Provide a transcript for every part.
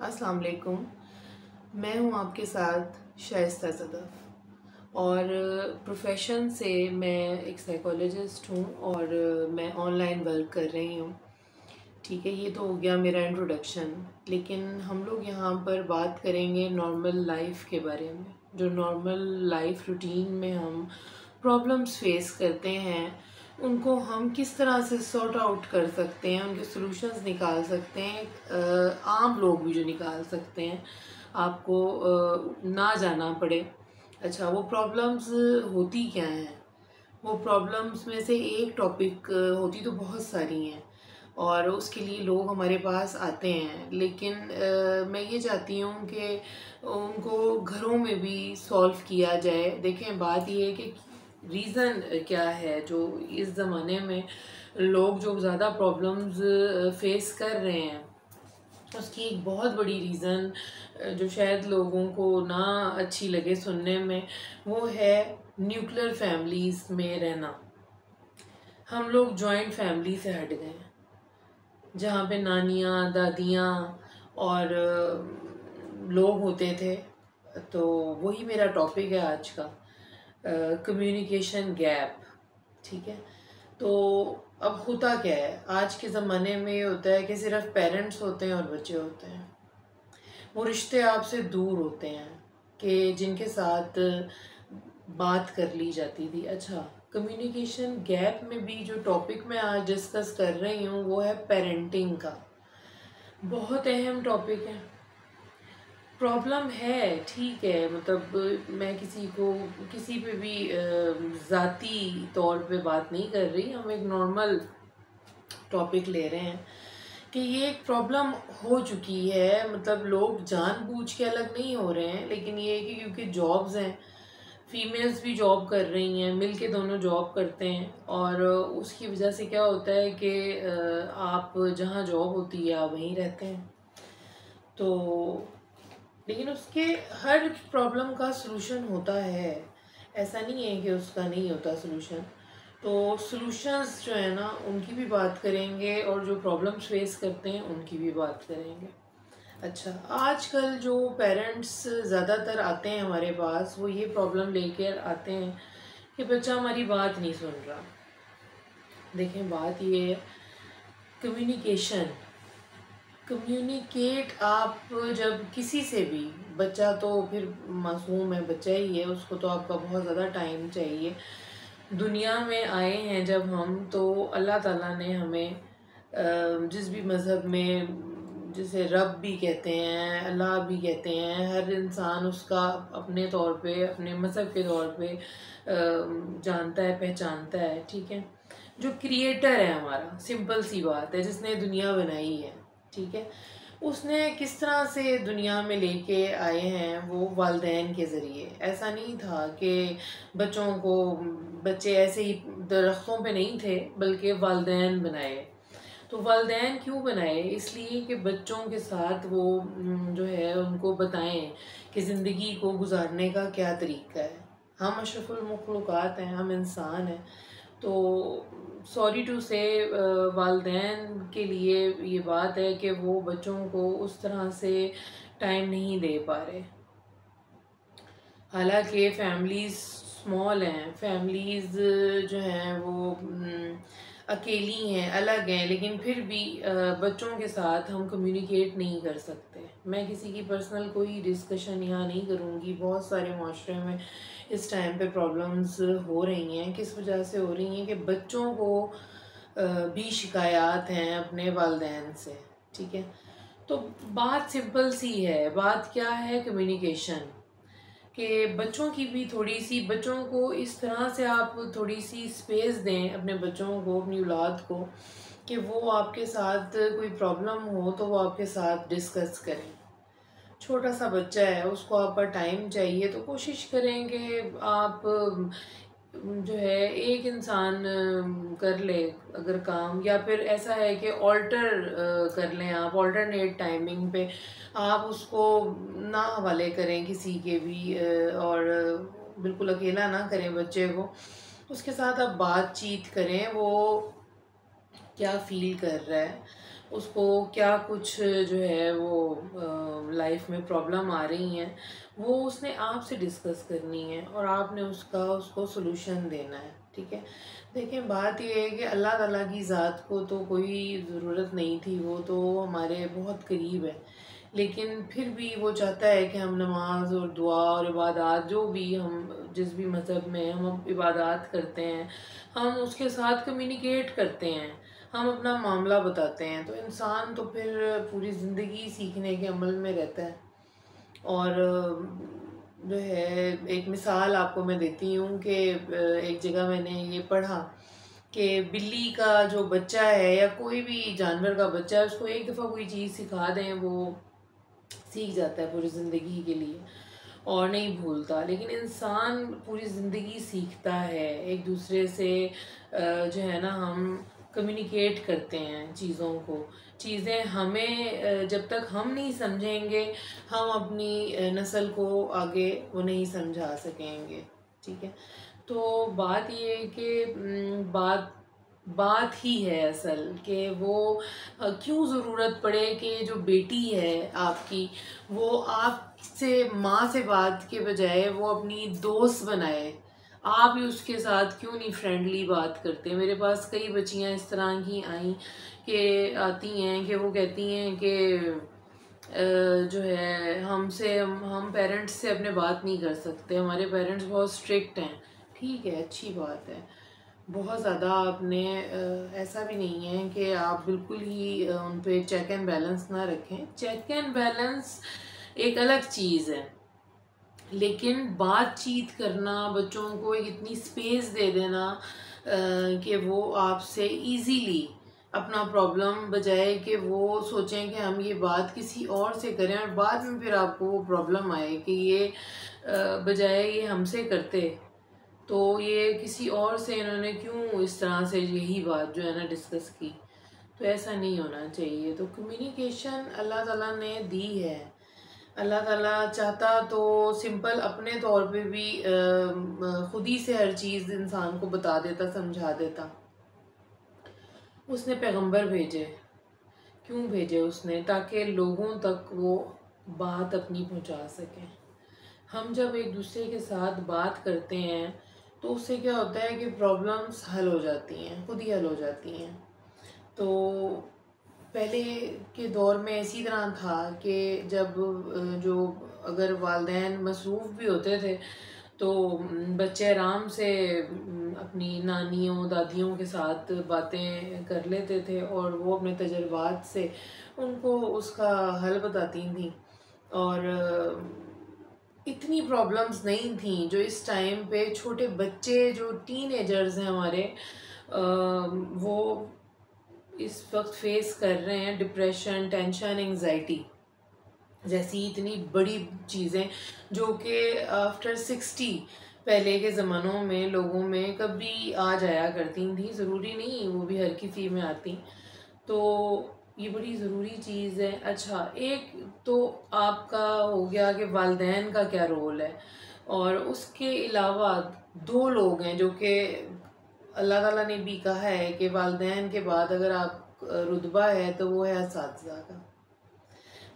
अस्सलाम वालेकुम। मैं हूँ आपके साथ शाइस्ता सदफ़ और प्रोफेशन से मैं एक साइकोलॉजिस्ट हूँ और मैं ऑनलाइन वर्क कर रही हूँ। ठीक है, ये तो हो गया मेरा इंट्रोडक्शन। लेकिन हम लोग यहाँ पर बात करेंगे नॉर्मल लाइफ के बारे में। जो नॉर्मल लाइफ रूटीन में हम प्रॉब्लम्स फेस करते हैं, उनको हम किस तरह से सॉर्ट आउट कर सकते हैं, उनके सॉल्यूशंस निकाल सकते हैं। आम लोग भी जो निकाल सकते हैं, आपको ना जाना पड़े। अच्छा, वो प्रॉब्लम्स होती क्या हैं? वो प्रॉब्लम्स में से एक टॉपिक होती तो बहुत सारी हैं और उसके लिए लोग हमारे पास आते हैं। लेकिन मैं ये चाहती हूँ कि उनको घरों में भी सॉल्व किया जाए। देखें, बात ये है कि रीज़न क्या है जो इस ज़माने में लोग जो ज़्यादा प्रॉब्लम्स फेस कर रहे हैं, उसकी एक बहुत बड़ी रीज़न जो शायद लोगों को ना अच्छी लगे सुनने में, वो है न्यूक्लियर फैमिलीज़ में रहना। हम लोग जॉइंट फैमिली से हट गए हैं, जहाँ पे नानियाँ, दादियाँ और लोग होते थे। तो वही मेरा टॉपिक है आज का, कम्युनिकेशन गैप। ठीक है, तो अब होता क्या है, आज के ज़माने में ये होता है कि सिर्फ पेरेंट्स होते हैं और बच्चे होते हैं। वो रिश्ते आपसे दूर होते हैं कि जिनके साथ बात कर ली जाती थी। अच्छा, कम्युनिकेशन गैप में भी जो टॉपिक मैं आज डिस्कस कर रही हूँ वो है पेरेंटिंग का। बहुत अहम टॉपिक है। प्रॉब्लम है, ठीक है, मतलब मैं किसी को किसी पे भी ज़ाती तौर पे बात नहीं कर रही। हम एक नॉर्मल टॉपिक ले रहे हैं कि ये एक प्रॉब्लम हो चुकी है। मतलब लोग जानबूझ के अलग नहीं हो रहे हैं, लेकिन ये है कि क्योंकि जॉब्स हैं, फीमेल्स भी जॉब कर रही हैं, मिल के दोनों जॉब करते हैं और उसकी वजह से क्या होता है कि आप जहाँ जॉब होती है आप वहीं रहते हैं। तो लेकिन उसके हर प्रॉब्लम का सलूशन होता है, ऐसा नहीं है कि उसका नहीं होता सलूशन। तो सॉल्यूशंस जो है ना, उनकी भी बात करेंगे और जो प्रॉब्लम्स फेस करते हैं उनकी भी बात करेंगे। अच्छा, आजकल जो पेरेंट्स ज़्यादातर आते हैं हमारे पास, वो ये प्रॉब्लम लेकर आते हैं कि बच्चा हमारी बात नहीं सुन रहा। देखें, बात ये है, कम्युनिकेशन, कम्युनिकेट आप जब किसी से भी, बच्चा तो फिर मासूम है, बच्चा ही है, उसको तो आपका बहुत ज़्यादा टाइम चाहिए। दुनिया में आए हैं जब हम, तो अल्लाह ताला ने हमें जिस भी मज़हब में, जिसे रब भी कहते हैं, अल्लाह भी कहते हैं, हर इंसान उसका अपने तौर पे, अपने मज़हब के तौर पे जानता है, पहचानता है। ठीक है, जो क्रिएटर है हमारा, सिंपल सी बात है, जिसने दुनिया बनाई है, ठीक है, उसने किस तरह से दुनिया में लेके आए हैं, वो वालदैन के ज़रिए। ऐसा नहीं था कि बच्चों को, बच्चे ऐसे ही दरख्तों पे नहीं थे, बल्कि वालदैन बनाए। तो वालदैन क्यों बनाए? इसलिए कि बच्चों के साथ वो जो है उनको बताएं कि ज़िंदगी को गुजारने का क्या तरीका है। हम अशरफुल मखलूक़ात हैं, हम इंसान हैं। तो सॉरी टू से वालदैन के लिए ये बात है कि वो बच्चों को उस तरह से टाइम नहीं दे पा रहे। हालांकि फैमिलीज़ स्मॉल हैं, फैमिलीज़ जो हैं वो अकेली हैं, अलग हैं, लेकिन फिर भी बच्चों के साथ हम कम्युनिकेट नहीं कर सकते। मैं किसी की पर्सनल कोई डिस्कशन यहाँ नहीं करूँगी। बहुत सारे माशरे में इस टाइम पे प्रॉब्लम्स हो रही हैं। किस वजह से हो रही हैं कि बच्चों को भी शिकायत हैं अपने वालदैन से। ठीक है, तो बात सिंपल सी है। बात क्या है? कम्युनिकेशन। कि बच्चों की भी थोड़ी सी, बच्चों को इस तरह से आप थोड़ी सी स्पेस दें, अपने बच्चों को, अपनी औलाद को, कि वो आपके साथ कोई प्रॉब्लम हो तो वो आपके साथ डिस्कस करें। छोटा सा बच्चा है, उसको आपका टाइम चाहिए, तो कोशिश करेंगे आप जो है एक इंसान कर ले अगर काम, या फिर ऐसा है कि ऑल्टर कर लें आप, ऑल्टरनेट टाइमिंग पे आप उसको ना हवाले करें किसी के भी, और बिल्कुल अकेला ना करें बच्चे को। उसके साथ आप बातचीत करें, वो क्या फ़ील कर रहा है, उसको क्या कुछ जो है वो लाइफ में प्रॉब्लम आ रही हैं, वो उसने आपसे डिस्कस करनी है और आपने उसको सोल्यूशन देना है। ठीक है, देखें बात ये है कि अल्लाह ताला की ज़ात को तो कोई ज़रूरत नहीं थी, वो तो हमारे बहुत करीब है, लेकिन फिर भी वो चाहता है कि हम नमाज और दुआ और इबादत, जो भी हम जिस भी मज़हब में हम इबादत करते हैं, हम उसके साथ कम्युनिकेट करते हैं, हम अपना मामला बताते हैं। तो इंसान तो फिर पूरी ज़िंदगी सीखने के अमल में रहता है। और जो है एक मिसाल आपको मैं देती हूँ कि एक जगह मैंने ये पढ़ा कि बिल्ली का जो बच्चा है या कोई भी जानवर का बच्चा है, उसको एक दफ़ा कोई चीज़ सिखा दें, वो सीख जाता है पूरी ज़िंदगी के लिए और नहीं भूलता। लेकिन इंसान पूरी ज़िंदगी सीखता है, एक दूसरे से जो है ना हम कम्युनिकेट करते हैं चीज़ों को। चीज़ें हमें जब तक हम नहीं समझेंगे, हम अपनी नस्ल को आगे वो नहीं समझा सकेंगे। ठीक है, तो बात ये है कि बात बात ही है असल कि वो क्यों ज़रूरत पड़े कि जो बेटी है आपकी, वो आपसे माँ से बात के बजाय वो अपनी दोस्त बनाए। आप ही उसके साथ क्यों नहीं फ्रेंडली बात करते। मेरे पास कई बच्चियाँ इस तरह की आई कि आती हैं कि वो कहती हैं कि जो है हमसे हम पेरेंट्स से अपने बात नहीं कर सकते, हमारे पेरेंट्स बहुत स्ट्रिक्ट हैं। ठीक है, अच्छी बात है, बहुत ज़्यादा आपने ऐसा भी नहीं है कि आप बिल्कुल ही उन पे चेक एंड बैलेंस ना रखें। चेक एंड बैलेंस एक अलग चीज़ है, लेकिन बातचीत करना, बच्चों को एक इतनी स्पेस दे देना कि वो आपसे इजीली अपना प्रॉब्लम, बजाय कि वो सोचें कि हम ये बात किसी और से करें और बाद में फिर आपको वो प्रॉब्लम आए कि ये बजाय ये हमसे करते, तो ये किसी और से इन्होंने क्यों इस तरह से यही बात जो है ना डिस्कस की। तो ऐसा नहीं होना चाहिए। तो कम्युनिकेशन अल्लाह ताला ने दी है। अल्लाह ताला चाहता तो सिंपल अपने तौर पे भी खुद ही से हर चीज़ इंसान को बता देता, समझा देता। उसने पैगंबर भेजे, क्यों भेजे उसने? ताकि लोगों तक वो बात अपनी पहुंचा सकें। हम जब एक दूसरे के साथ बात करते हैं तो उससे क्या होता है कि प्रॉब्लम्स हल हो जाती हैं, खुद ही हल हो जाती हैं। तो पहले के दौर में इसी तरह था कि जब जो अगर वालिदैन मसरूफ़ भी होते थे तो बच्चे आराम से अपनी नानियों दादियों के साथ बातें कर लेते थे और वो अपने तजुर्बात से उनको उसका हल बताती थी। और इतनी प्रॉब्लम्स नहीं थी जो इस टाइम पे छोटे बच्चे जो टीनेजर्स हैं हमारे, वो इस वक्त फेस कर रहे हैं। डिप्रेशन, टेंशन, एंजाइटी जैसी इतनी बड़ी चीज़ें जो कि आफ्टर 60 पहले के ज़मानों में लोगों में कभी आ जाया करती थी, ज़रूरी नहीं वो भी हर किसी में आती। तो ये बड़ी ज़रूरी चीज़ है। अच्छा, एक तो आपका हो गया कि वालिदैन का क्या रोल है, और उसके अलावा दो लोग हैं जो कि अल्लाह ताला ने भी कहा है कि वालिदैन के बाद अगर आप रुतबा है तो वो है असातिज़ा का।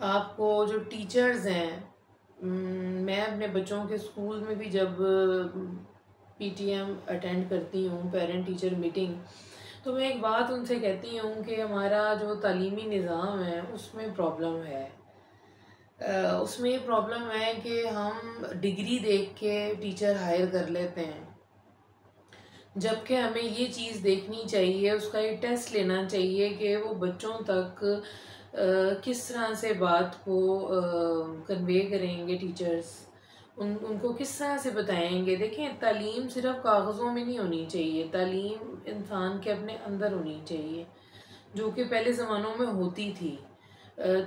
आपको जो टीचर्स हैं, मैं अपने बच्चों के स्कूल में भी जब पीटीएम अटेंड करती हूँ, पेरेंट टीचर मीटिंग, तो मैं एक बात उनसे कहती हूँ कि हमारा जो तालीमी निज़ाम है उसमें प्रॉब्लम है। उसमें ये प्रॉब्लम है कि हम डिग्री देख के टीचर हायर कर लेते हैं, जबकि हमें ये चीज़ देखनी चाहिए, उसका ये टेस्ट लेना चाहिए कि वो बच्चों तक किस तरह से बात को कन्वे करेंगे टीचर्स, उनको किस तरह से बताएंगे। देखें, तालीम सिर्फ कागज़ों में नहीं होनी चाहिए, तालीम इंसान के अपने अंदर होनी चाहिए, जो कि पहले ज़मानों में होती थी।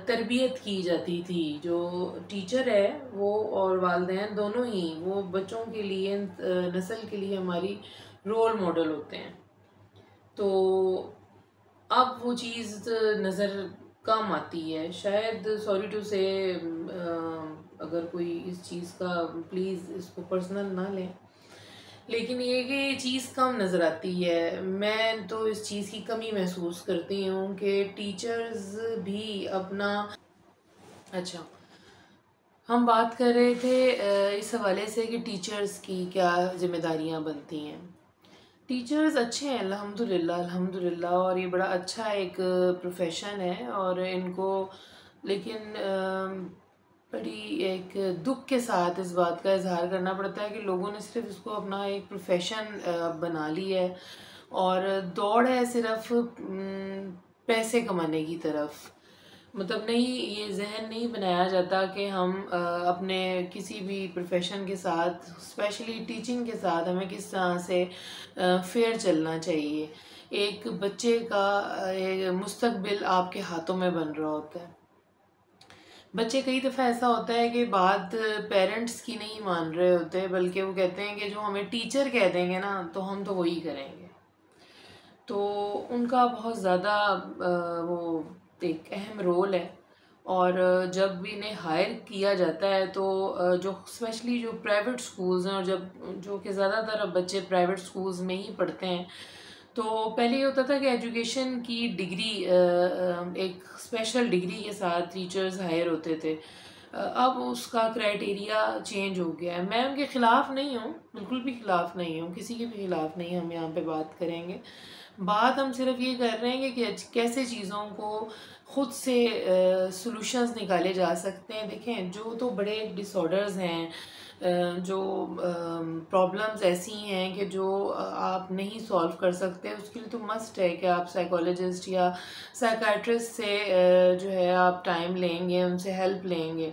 तरबियत की जाती थी, जो टीचर है वो और वालिदैन दोनों ही वो बच्चों के लिए, नस्ल के लिए हमारी रोल मॉडल होते हैं। तो अब वो चीज़ नज़र कम आती है शायद, सॉरी टू से, अगर कोई इस चीज़ का, प्लीज़ इसको पर्सनल ना लें, लेकिन ये चीज़ कम नज़र आती है। मैं तो इस चीज़ की कमी महसूस करती हूँ कि टीचर्स भी अपना अच्छा, हम बात कर रहे थे इस हवाले से कि टीचर्स की क्या ज़िम्मेदारियाँ बनती हैं। टीचर्स अच्छे हैं अल्हम्दुलिल्लाह अल्हम्दुलिल्लाह, और ये बड़ा अच्छा एक प्रोफेशन है, और इनको लेकिन बड़ी एक दुख के साथ इस बात का इजहार करना पड़ता है कि लोगों ने सिर्फ इसको अपना एक प्रोफेशन बना लिया है, और दौड़ है सिर्फ पैसे कमाने की तरफ। मतलब नहीं, ये जहन नहीं बनाया जाता कि हम अपने किसी भी प्रोफेशन के साथ, स्पेशली टीचिंग के साथ, हमें किस तरह से फेयर चलना चाहिए। एक बच्चे का मुस्तकबिल आपके हाथों में बन रहा होता है। बच्चे कई दफ़ा ऐसा होता है कि बात पेरेंट्स की नहीं मान रहे होते, बल्कि वो कहते हैं कि जो हमें टीचर कह देंगे ना तो हम तो वही करेंगे। तो उनका बहुत ज़्यादा वो एक अहम रोल है। और जब भी इन्हें हायर किया जाता है तो जो स्पेशली जो प्राइवेट स्कूल्स हैं, और जब जो कि ज़्यादातर अब बच्चे प्राइवेट स्कूल्स में ही पढ़ते हैं, तो पहले ये होता था कि एजुकेशन की डिग्री एक स्पेशल डिग्री के साथ टीचर्स हायर होते थे। अब उसका क्राइटेरिया चेंज हो गया है। मैं उनके ख़िलाफ़ नहीं हूँ, बिल्कुल भी ख़िलाफ़ नहीं हूँ, किसी के भी ख़िलाफ़ नहीं हम यहाँ पे बात करेंगे। बात हम सिर्फ ये कर रहे हैं कि कैसे चीज़ों को खुद से सॉल्यूशंस निकाले जा सकते हैं। देखें, जो तो बड़े डिसऑर्डर्स हैं, जो प्रॉब्लम्स ऐसी हैं कि जो आप नहीं सॉल्व कर सकते, उसके लिए तो मस्ट है कि आप साइकोलॉजिस्ट या साइकाट्रिस्ट से जो है आप टाइम लेंगे, उनसे हेल्प लेंगे।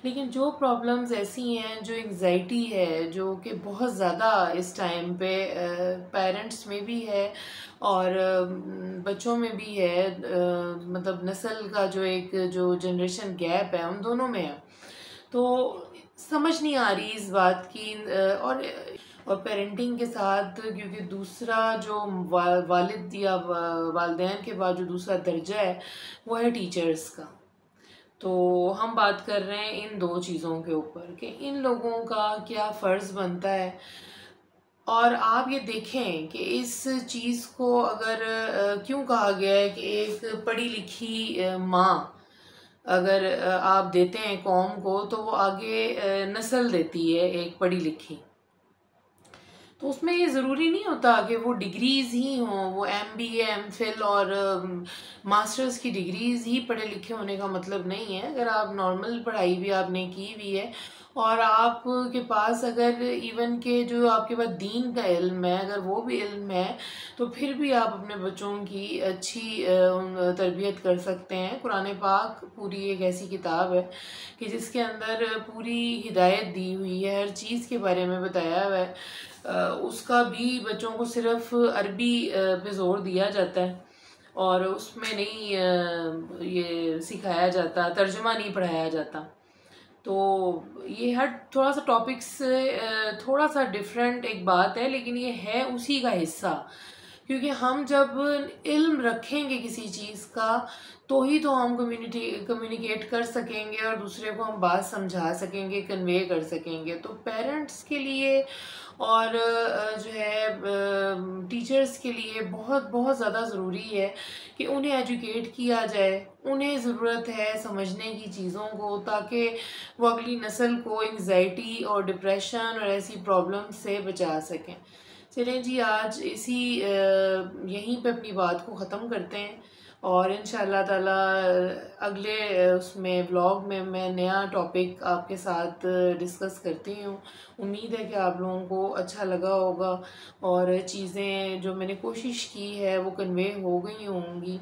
लेकिन जो प्रॉब्लम्स ऐसी हैं, जो एंग्जाइटी है, जो कि बहुत ज़्यादा इस टाइम पे पेरेंट्स में भी है और बच्चों में भी है, मतलब नस्ल का जो एक जो जनरेशन गैप है उन दोनों में है। तो समझ नहीं आ रही इस बात की, और पेरेंटिंग के साथ, क्योंकि दूसरा जो वालिद या वालिदैन के बाद जो दूसरा दर्जा है वो है टीचर्स का। तो हम बात कर रहे हैं इन दो चीज़ों के ऊपर कि इन लोगों का क्या फ़र्ज़ बनता है। और आप ये देखें कि इस चीज़ को अगर क्यों कहा गया है कि एक पढ़ी लिखी माँ अगर आप देते हैं कौम को, तो वो आगे नस्ल देती है एक पढ़ी लिखी। तो उसमें ये ज़रूरी नहीं होता कि वो डिग्रीज़ ही हों, वो एमबीए, एमफिल और मास्टर्स की डिग्रीज़ ही पढ़े लिखे होने का मतलब नहीं है। अगर आप नॉर्मल पढ़ाई भी आपने की हुई है और आपके पास अगर इवन के जो आपके पास दीन का इल्म है, अगर वो भी इल्म है, तो फिर भी आप अपने बच्चों की अच्छी तरबियत कर सकते हैं। कुरान पाक पूरी एक ऐसी किताब है कि जिसके अंदर पूरी हिदायत दी हुई है, हर चीज़ के बारे में बताया हुआ है। उसका भी बच्चों को सिर्फ अरबी पे ज़ोर दिया जाता है, और उसमें नहीं ये सिखाया जाता, तर्जुमा नहीं पढ़ाया जाता। तो ये हर थोड़ा सा टॉपिक से थोड़ा सा डिफरेंट एक बात है, लेकिन ये है उसी का हिस्सा। क्योंकि हम जब इल्म रखेंगे किसी चीज़ का, तो ही तो हम कम्युनिकेट कर सकेंगे और दूसरे को हम बात समझा सकेंगे, कन्वे कर सकेंगे। तो पेरेंट्स के लिए और जो है टीचर्स के लिए बहुत बहुत ज़्यादा ज़रूरी है कि उन्हें एजुकेट किया जाए। उन्हें ज़रूरत है समझने की चीज़ों को, ताकि वो अगली नस्ल को एंग्जाइटी और डिप्रेशन और ऐसी प्रॉब्लम से बचा सकें। चलें जी, आज यहीं पे अपनी बात को ख़त्म करते हैं, और इंशाअल्लाह ताला अगले उसमें व्लॉग में मैं नया टॉपिक आपके साथ डिस्कस करती हूँ। उम्मीद है कि आप लोगों को अच्छा लगा होगा और चीज़ें जो मैंने कोशिश की है वो कन्वे हो गई होंगी।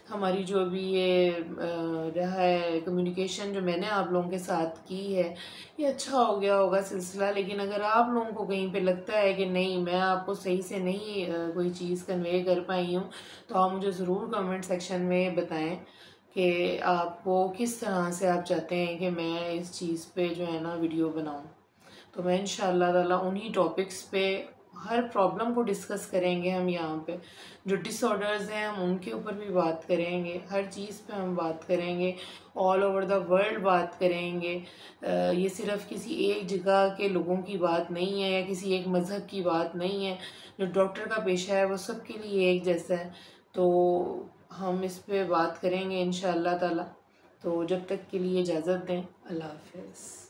हमारी जो भी ये रहा है कम्युनिकेशन जो मैंने आप लोगों के साथ की है, ये अच्छा हो गया होगा सिलसिला। लेकिन अगर आप लोगों को कहीं पे लगता है कि नहीं, मैं आपको सही से नहीं कोई चीज़ कन्वे कर पाई हूँ, तो आप मुझे ज़रूर कमेंट सेक्शन में बताएं कि आपको किस तरह से आप चाहते हैं कि मैं इस चीज़ पे जो है ना वीडियो बनाऊँ। तो मैं इंशाअल्लाह ताला उन्हीं टॉपिक्स पे हर प्रॉब्लम को डिस्कस करेंगे हम यहाँ पे। जो डिसऑर्डर्स हैं हम उनके ऊपर भी बात करेंगे, हर चीज़ पे हम बात करेंगे, ऑल ओवर द वर्ल्ड बात करेंगे। ये सिर्फ किसी एक जगह के लोगों की बात नहीं है या किसी एक मज़हब की बात नहीं है। जो डॉक्टर का पेशा है वो सबके लिए एक जैसा है। तो हम इस पे बात करेंगे इंशाअल्लाह ताला। तो जब तक के लिए इजाज़त दें, अल्लाह हाफ़िज़।